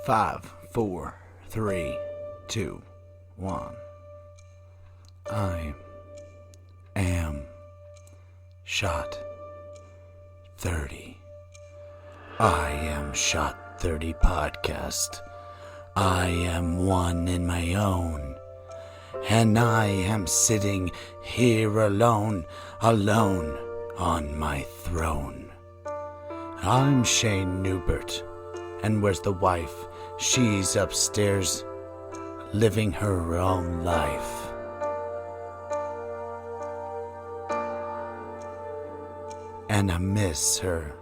5, 4, 3, 2, 1. I am Shot 30. I am Shot 30 podcast. I am one in my own. And I am sitting here alone on my throne. I'm Shayne Newbert. And where's the wife? She's upstairs, living her own life. And I miss her.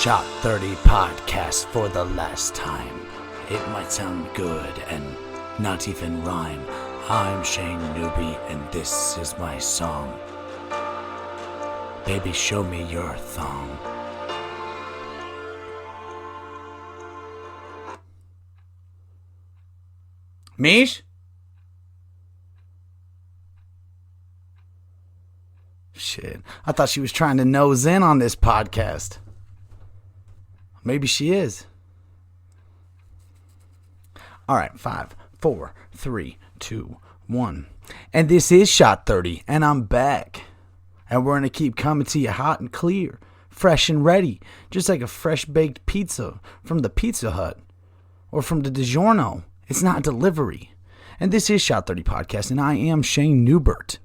Shot 30 podcast for the last time. It might sound good and not even rhyme. I'm Shayne Newbie and this is my song. Baby, show me your thong. Mish? Shit, I thought she was trying to nose in on this podcast. Maybe she is. All right, 5, 4, 3, 2, 1. And this is Shot 30, and I'm back. And we're going to keep coming to you hot and clear, fresh and ready, just like a fresh-baked pizza from the Pizza Hut or from the DiGiorno. It's not delivery. And this is Shot 30 Podcast, and I am Shayne Newbert.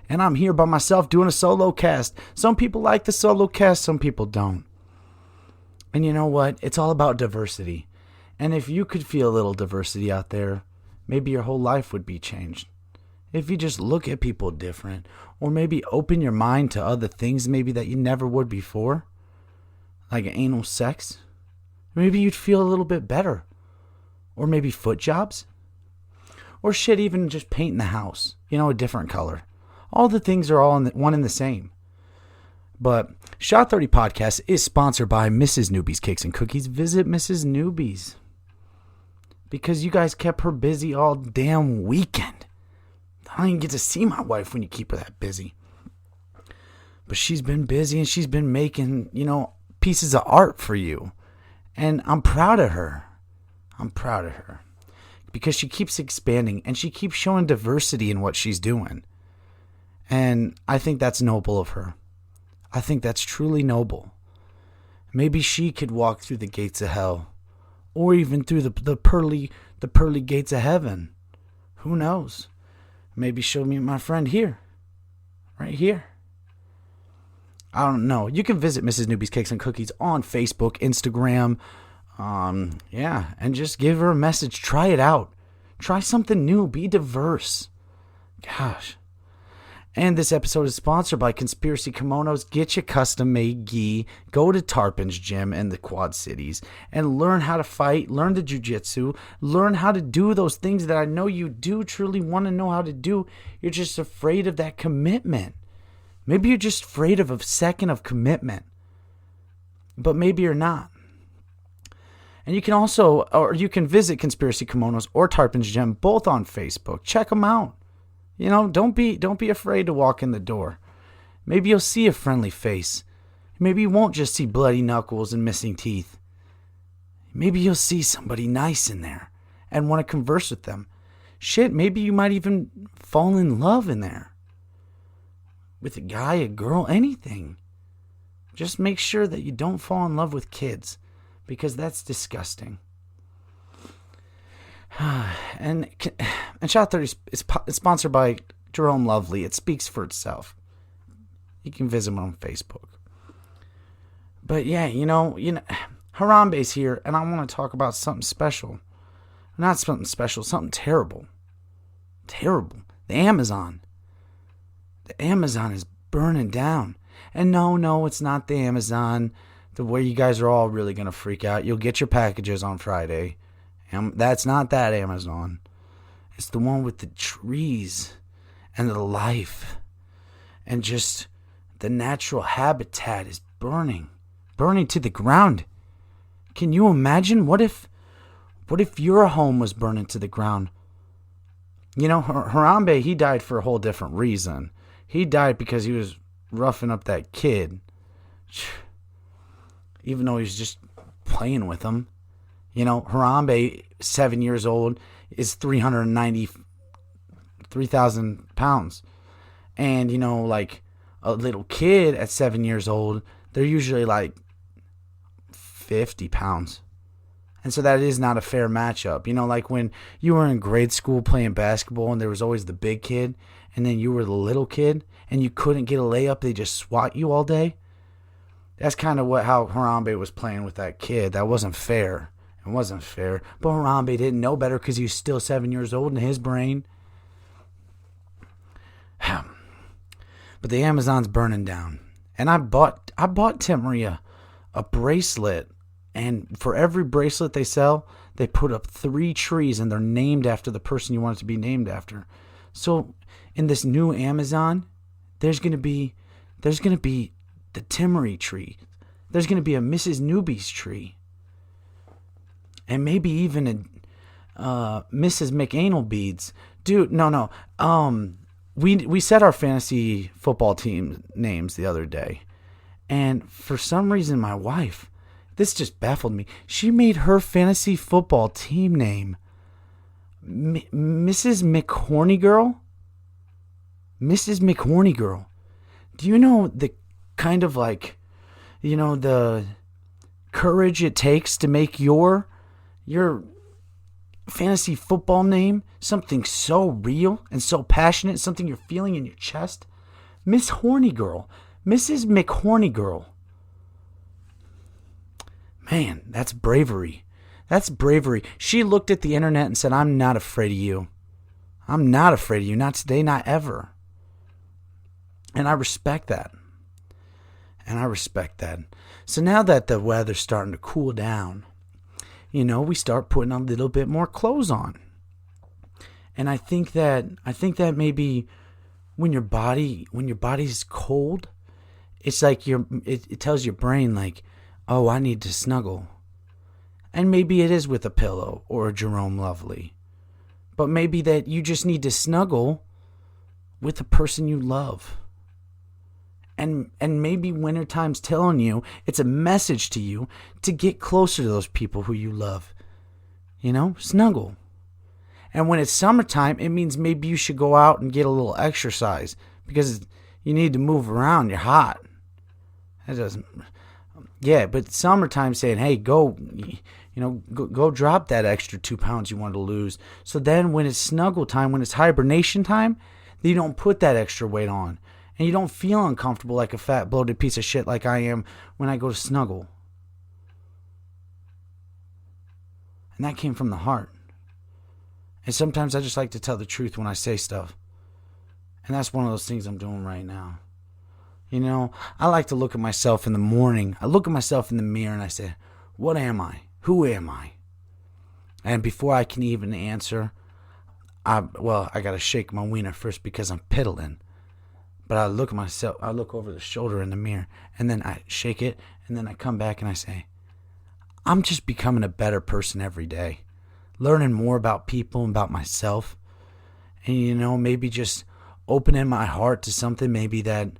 And I'm here by myself doing a solo cast. Some people like the solo cast, some people don't. And you know what? It's all about diversity. And if you could feel a little diversity out there, maybe your whole life would be changed. If you just look at people different, or maybe open your mind to other things maybe that you never would before, like anal sex, maybe you'd feel a little bit better. Or maybe foot jobs, or shit, even just painting the house, a different color. All the things are all one and the same. But Shot 30 Podcast is sponsored by Mrs. Newbie's Cakes and Cookies. Visit Mrs. Newbie's, because you guys kept her busy all damn weekend. I don't even get to see my wife when you keep her that busy. But she's been busy and she's been making, pieces of art for you. And I'm proud of her. Because she keeps expanding and she keeps showing diversity in what she's doing. And I think that's noble of her. I think that's truly noble. Maybe she could walk through the gates of hell, or even through the pearly gates of heaven. Who knows? Maybe she'll meet my friend here. Right here. I don't know. You can visit Mrs. Newbie's Cakes and Cookies on Facebook, Instagram. And just give her a message. Try it out. Try something new. Be diverse. Gosh. And this episode is sponsored by Conspiracy Kimonos. Get your custom-made gi. Go to Tarpin's Gym in the Quad Cities and learn how to fight. Learn the jiu-jitsu. Learn how to do those things that I know you do truly want to know how to do. You're just afraid of that commitment. Maybe you're just afraid of a second of commitment. But maybe you're not. And you can visit Conspiracy Kimonos or Tarpin's Gym, both on Facebook. Check them out. Don't be afraid to walk in the door. Maybe you'll see a friendly face. Maybe you won't just see bloody knuckles and missing teeth. Maybe you'll see somebody nice in there and want to converse with them. Shit, maybe you might even fall in love in there. With a guy, a girl, anything. Just make sure that you don't fall in love with kids, because that's disgusting. And Shot 30 is sponsored by Jerome Lovely. It speaks for itself. You can visit him on Facebook. But yeah, Harambe's here, and I want to talk about something special. Not something special, something terrible. Terrible. The Amazon. The Amazon is burning down. And no, it's not the Amazon where you guys are all really going to freak out. You'll get your packages on Friday. That's not that Amazon. It's the one with the trees and the life. And just the natural habitat is burning to the ground. Can you imagine? What if your home was burning to the ground? Harambe, he died for a whole different reason. He died because he was roughing up that kid, even though he's just playing with him. Harambe, 7 years old, is 393,000 pounds. And, like a little kid at 7 years old, they're usually like 50 pounds. And so that is not a fair matchup. Like when you were in grade school playing basketball and there was always the big kid and then you were the little kid and you couldn't get a layup, they just swat you all day. That's kind of how Harambe was playing with that kid. That wasn't fair. It wasn't fair. But Harambe didn't know better because he was still 7 years old in his brain. But the Amazon's burning down. And I bought Tim Maria a bracelet. And for every bracelet they sell, they put up 3 trees and they're named after the person you want it to be named after. So in this new Amazon, there's gonna be the Timmery tree. There's gonna be a Mrs. Newby's tree. And maybe even a Mrs. McAnal beads. Dude, no. We set our fantasy football team names the other day. And for some reason my wife, this just baffled me. She made her fantasy football team name Mrs. McHorny Girl. Mrs. McHorny Girl. Do you know the kind of the courage it takes to make your fantasy football name something so real and so passionate, something you're feeling in your chest? Miss Horny Girl. Mrs. McHorny Girl. Man, that's bravery. That's bravery. She looked at the internet and said, I'm not afraid of you. I'm not afraid of you. Not today, not ever. And I respect that. So now that the weather's starting to cool down, we start putting a little bit more clothes on. And I think that maybe when your body's cold, it's like it tells your brain like, oh, I need to snuggle. And maybe it is with a pillow or a Jerome Lovely. But maybe that you just need to snuggle with the person you love. And maybe wintertime's telling you, it's a message to you to get closer to those people who you love. Snuggle. And when it's summertime, it means maybe you should go out and get a little exercise because you need to move around. You're hot. That doesn't... Yeah, but summertime saying, hey, go drop that extra 2 pounds you want to lose. So then when it's snuggle time, when it's hibernation time, you don't put that extra weight on. And you don't feel uncomfortable like a fat, bloated piece of shit like I am when I go to snuggle. And that came from the heart. And sometimes I just like to tell the truth when I say stuff. And that's one of those things I'm doing right now. I like to look at myself in the morning. I look at myself in the mirror and I say, what am I? Who am I? And before I can even answer, I got to shake my wiener first because I'm piddling. But I look at myself, I look over the shoulder in the mirror, and then I shake it, and then I come back and I say, I'm just becoming a better person every day. Learning more about people and about myself. And, maybe just opening my heart to something maybe that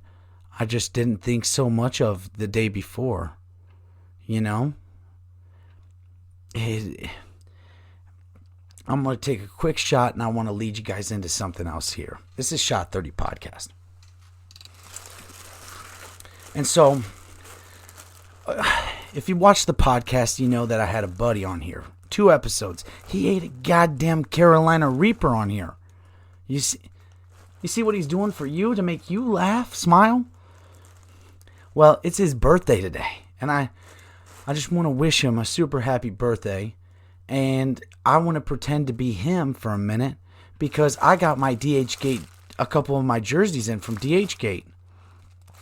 I just didn't think so much of the day before. I'm going to take a quick shot, and I want to lead you guys into something else here. This is Shot 30 Podcast. And so, if you watch the podcast, you know that I had a buddy on here. 2 episodes. He ate a goddamn Carolina Reaper on here. You see what he's doing for you to make you laugh, smile? Well, it's his birthday today. And I just want to wish him a super happy birthday. And I want to pretend to be him for a minute because I got my DH Gate, a couple of my jerseys in from DH Gate.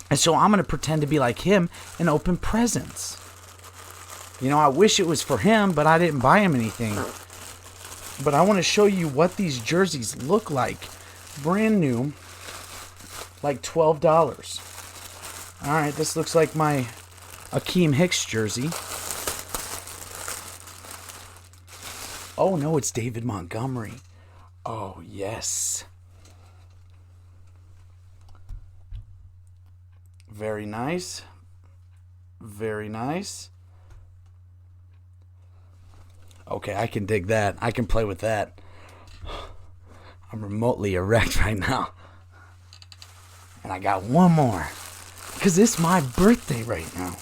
And so I'm going to pretend to be like him and open presents. I wish it was for him, but I didn't buy him anything. But I want to show you what these jerseys look like. Brand new. Like $12. All right, this looks like my Akeem Hicks jersey. Oh, no, it's David Montgomery. Oh, yes. Very nice. Very nice. Okay, I can dig that. I can play with that. I'm remotely erect right now. And I got one more. Because it's my birthday right now.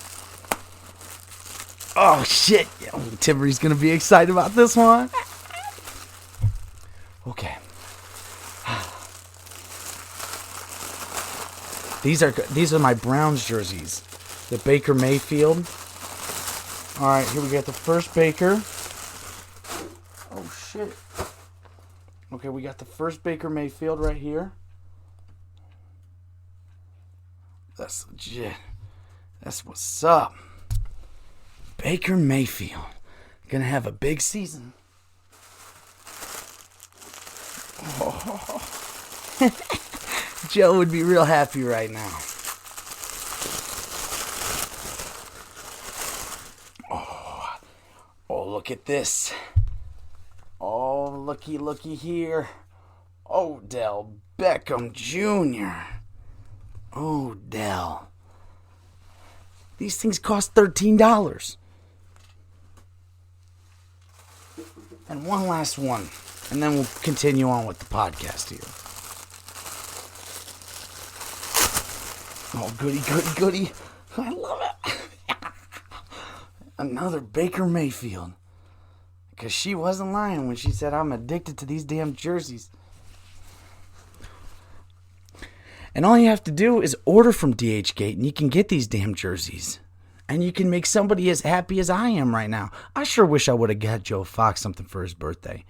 Oh, shit. Timbery's going to be excited about this one. Okay. These are my Browns jerseys. The Baker Mayfield. All right, here we got the first Baker. Oh, shit. Okay, we got the first Baker Mayfield right here. That's legit. That's what's up. Baker Mayfield. Gonna have a big season. Oh. Joe would be real happy right now. Oh, look at this. Oh, looky here. Odell Beckham Jr. Odell. These things cost $13. And one last one. And then we'll continue on with the podcast here. Oh, goody. I love it. Another Baker Mayfield. Because she wasn't lying when she said, I'm addicted to these damn jerseys. And all you have to do is order from DHgate and you can get these damn jerseys. And you can make somebody as happy as I am right now. I sure wish I would have got Joe Fox something for his birthday.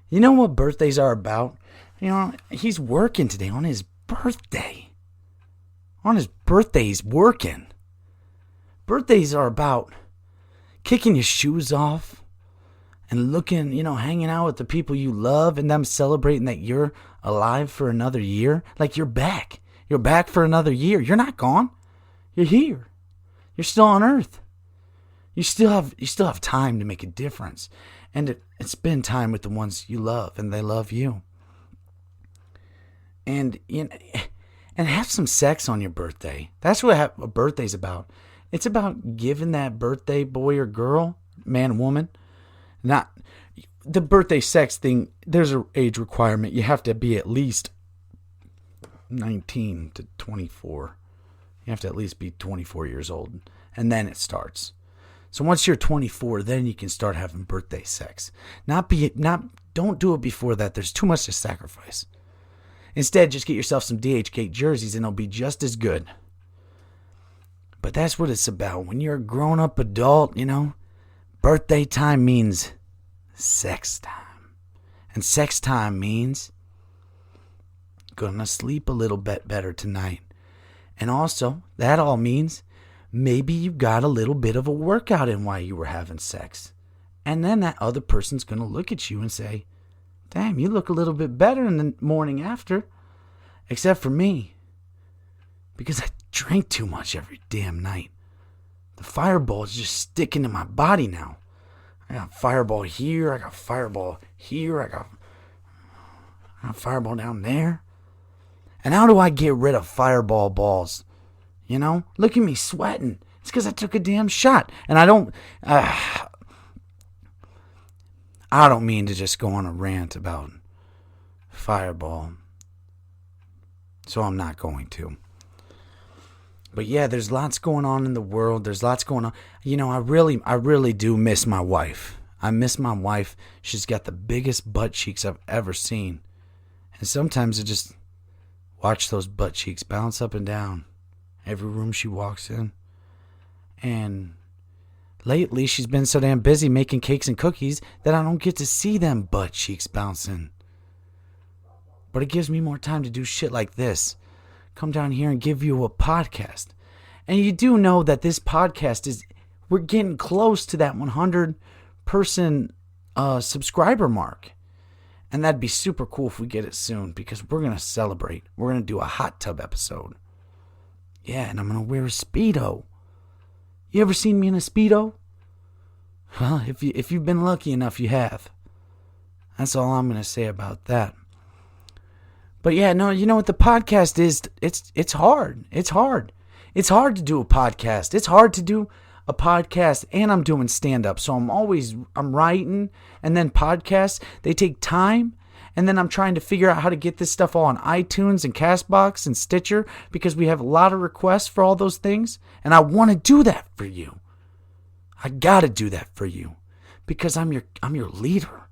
You know what birthdays are about? You know, he's working today on his birthday. On his birthday, he's working. Birthdays are about kicking your shoes off and looking, hanging out with the people you love and them celebrating that you're alive for another year. Like you're back. You're back for another year. You're not gone. You're here. You're still on Earth. You still have time to make a difference. And spend time with the ones you love and they love you. And have some sex on your birthday. That's what a birthday's about. It's about giving that birthday boy or girl, man, woman, not the birthday sex thing. There's an age requirement. You have to be at least 19 to 24. You have to at least be 24 years old, and then it starts. So once you're 24, then you can start having birthday sex. Don't do it before that. There's too much to sacrifice. Instead, just get yourself some DHgate jerseys and it'll be just as good. But that's what it's about. When you're a grown-up adult, birthday time means sex time. And sex time means gonna sleep a little bit better tonight. And also, that all means maybe you got a little bit of a workout in while you were having sex. And then that other person's gonna look at you and say, damn, you look a little bit better in the morning after. Except for me. Because I drink too much every damn night. The fireball is just sticking to my body now. I got fireball here. I got fireball here. I got fireball down there. And how do I get rid of fireball balls? Look at me sweating. It's because I took a damn shot. And I don't mean to just go on a rant about fireball. So I'm not going to. But yeah, there's lots going on in the world. There's lots going on. I really do miss my wife. I miss my wife. She's got the biggest butt cheeks I've ever seen. And sometimes I just watch those butt cheeks bounce up and down every room she walks in. And lately she's been so damn busy making cakes and cookies that I don't get to see them butt cheeks bouncing. But it gives me more time to do shit like this. Come down here and give you a podcast. And you do know that this podcast we're getting close to that 100 person subscriber mark. And that'd be super cool if we get it soon, because we're going to celebrate. We're going to do a hot tub episode. Yeah, and I'm going to wear a Speedo. You ever seen me in a Speedo? Well, if you've been lucky enough, you have. That's all I'm going to say about that. But yeah, no, you know what the podcast is? It's hard. It's hard. It's hard to do a podcast. It's hard to do a podcast, and I'm doing stand-up. So I'm writing, and then podcasts, they take time. And then I'm trying to figure out how to get this stuff all on iTunes and CastBox and Stitcher, because we have a lot of requests for all those things. And I want to do that for you. I got to do that for you because I'm your leader.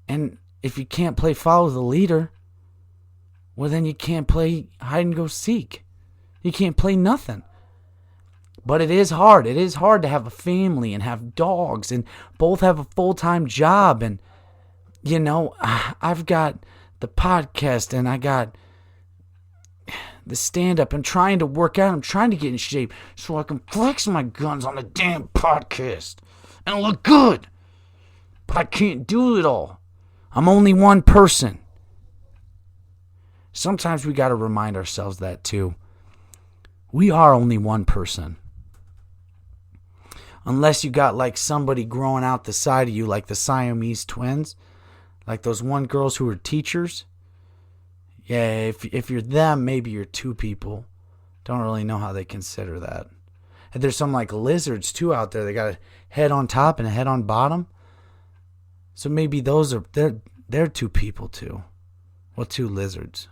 And if you can't play follow the leader, well, then you can't play hide and go seek. You can't play nothing. But it is hard. It is hard to have a family and have dogs and both have a full-time job. And, you know, I've got the podcast and I got the stand-up and trying to work out. I'm trying to get in shape so I can flex my guns on the damn podcast and look good. But I can't do it all. I'm only one person. Sometimes we got to remind ourselves that too. We are only one person. Unless you got like somebody growing out the side of you, like the Siamese twins, like those one girls who were teachers. Yeah, if you're them, maybe you're two people. Don't really know how they consider that. And there's some like lizards too out there. They got a head on top and a head on bottom. So maybe those are they're two people too. Well, two lizards.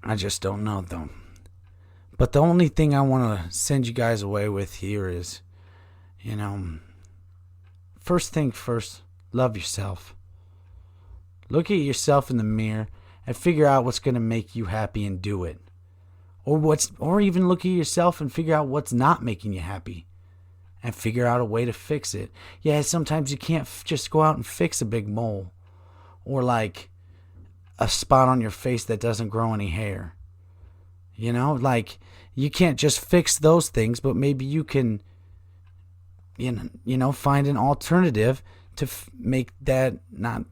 I just don't know though. But the only thing I want to send you guys away with here is, you know, first thing first, love yourself. Look at yourself in the mirror and figure out what's going to make you happy and do it. Or even look at yourself and figure out what's not making you happy and figure out a way to fix it. Yeah, sometimes you can't just go out and fix a big mole or like a spot on your face that doesn't grow any hair. You know, like you can't just fix those things, but maybe you can, you know, find an alternative to make that not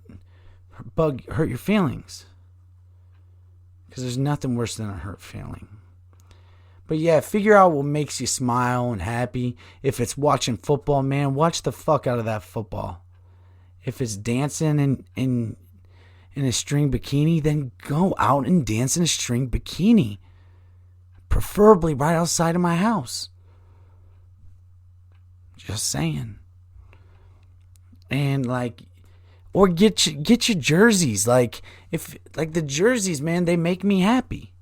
hurt your feelings. Because there's nothing worse than a hurt feeling. But yeah, figure out what makes you smile and happy. If it's watching football, man, watch the fuck out of that football. If it's dancing in a string bikini, then go out and dance in a string bikini. Preferably right outside of my house. Just saying. And like, or get your jerseys. Like the jerseys, man, they make me happy.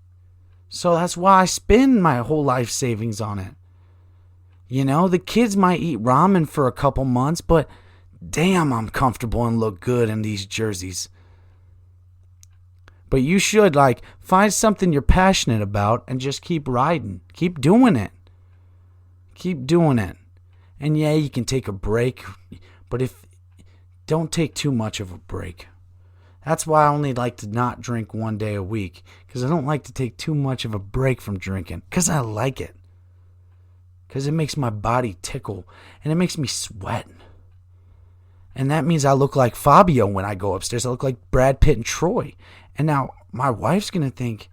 So that's why I spend my whole life savings on it. You know, the kids might eat ramen for a couple months, but damn, I'm comfortable and look good in these jerseys. But you should like find something you're passionate about and just keep riding. Keep doing it. Keep doing it. And yeah, you can take a break, but don't take too much of a break. That's why I only like to not drink one day a week, because I don't like to take too much of a break from drinking, because I like it. Because it makes my body tickle, and it makes me sweat. And that means I look like Fabio when I go upstairs. I look like Brad Pitt and Troy. And now my wife's going to think,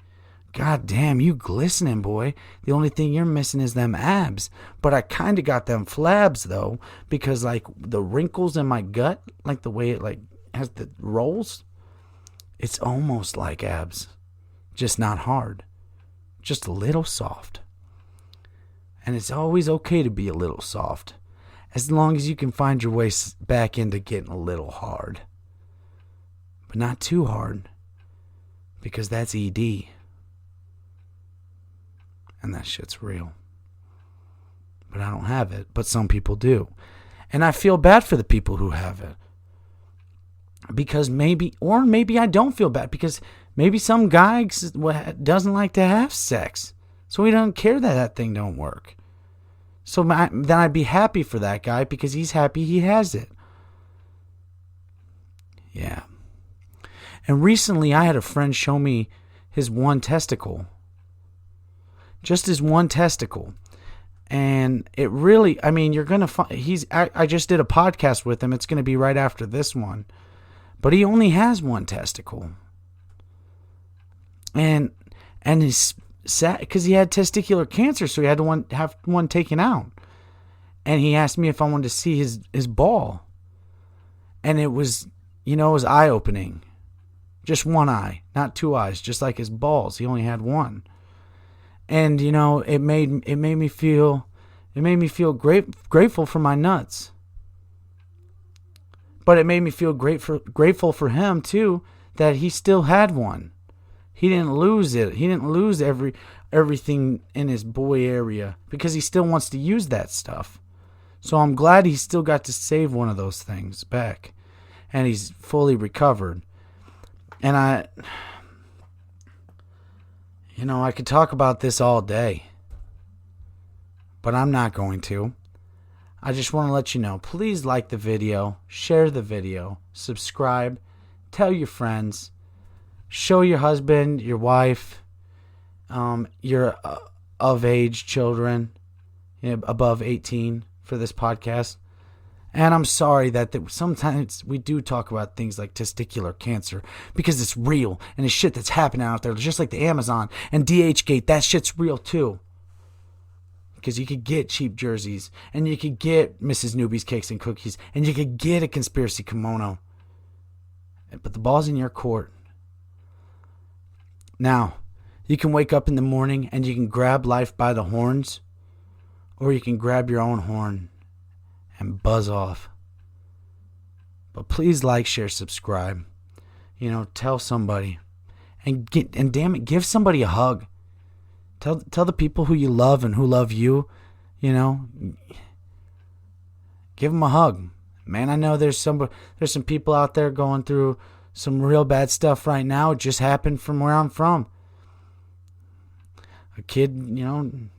God damn, you glistening, boy. The only thing you're missing is them abs. But I kind of got them flabs, though, because like the wrinkles in my gut, like the way it like has the rolls, it's almost like abs. Just not hard. Just a little soft. And it's always okay to be a little soft, as long as you can find your way back into getting a little hard. But not too hard, because that's ED. And that shit's real. But I don't have it, but some people do. And I feel bad for the people who have it. Because maybe I don't feel bad, because maybe some guy doesn't like to have sex. So he doesn't care that thing don't work. So then I'd be happy for that guy, because he's happy he has it. Yeah. And recently I had a friend show me his one testicle. Just his one testicle. And it really, I mean, you're going to find, I just did a podcast with him. It's going to be right after this one. But he only has one testicle. And he's sad because he had testicular cancer, so he had to have one taken out. And he asked me if I wanted to see his ball. And it was, it was eye-opening. Just one eye, not two eyes, just like his balls. He only had one. And, you know, it made me feel grateful for my nuts. But it made me feel grateful for him, too, that he still had one. He didn't lose it. He didn't lose everything in his boy area because he still wants to use that stuff. So I'm glad he still got to save one of those things back. And he's fully recovered. And I could talk about this all day. But I'm not going to. I just want to let you know, please like the video, share the video, subscribe, tell your friends, show your husband, your wife, your of age children, above 18 for this podcast. And I'm sorry that sometimes we do talk about things like testicular cancer because it's real and it's shit that's happening out there, just like the Amazon and DHgate. That shit's real too. Because you could get cheap jerseys and you could get Mrs. Newbie's cakes and cookies and you could get a conspiracy kimono. But the ball's in your court. Now, you can wake up in the morning and you can grab life by the horns, or you can grab your own horn and buzz off. But please like, share, subscribe. Tell somebody. And damn it, give somebody a hug. Tell the people who you love and who love you, give them a hug. Man, I know there's some people out there going through some real bad stuff right now. It just happened from where I'm from. A kid,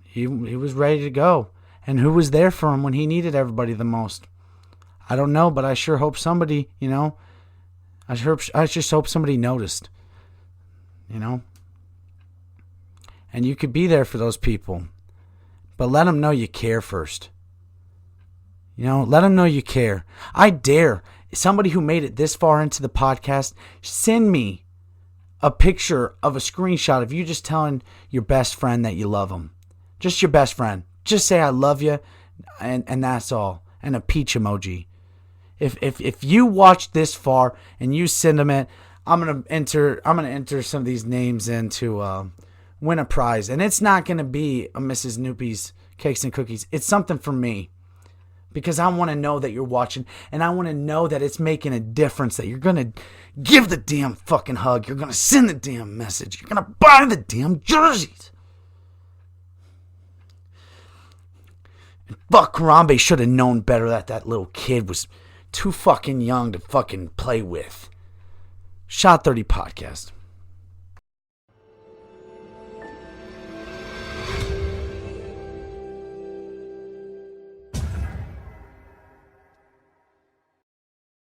he was ready to go. And who was there for him when he needed everybody the most? I don't know, but I sure hope somebody, I just hope somebody noticed, And you could be there for those people. But let them know you care first. Let them know you care. I dare somebody who made it this far into the podcast, send me a picture of a screenshot of you just telling your best friend that you love them. Just your best friend. Just say I love you, and that's all. And a peach emoji. If you watch this far and you send them it, I'm gonna enter some of these names in to win a prize. And it's not gonna be a Mrs. Noopy's cakes and cookies. It's something for me. Because I want to know that you're watching, and I want to know that it's making a difference, that you're going to give the damn fucking hug, you're going to send the damn message, you're going to buy the damn jerseys. And fuck, Harambe should have known better that little kid was too fucking young to fucking play with. Shot 30 Podcast.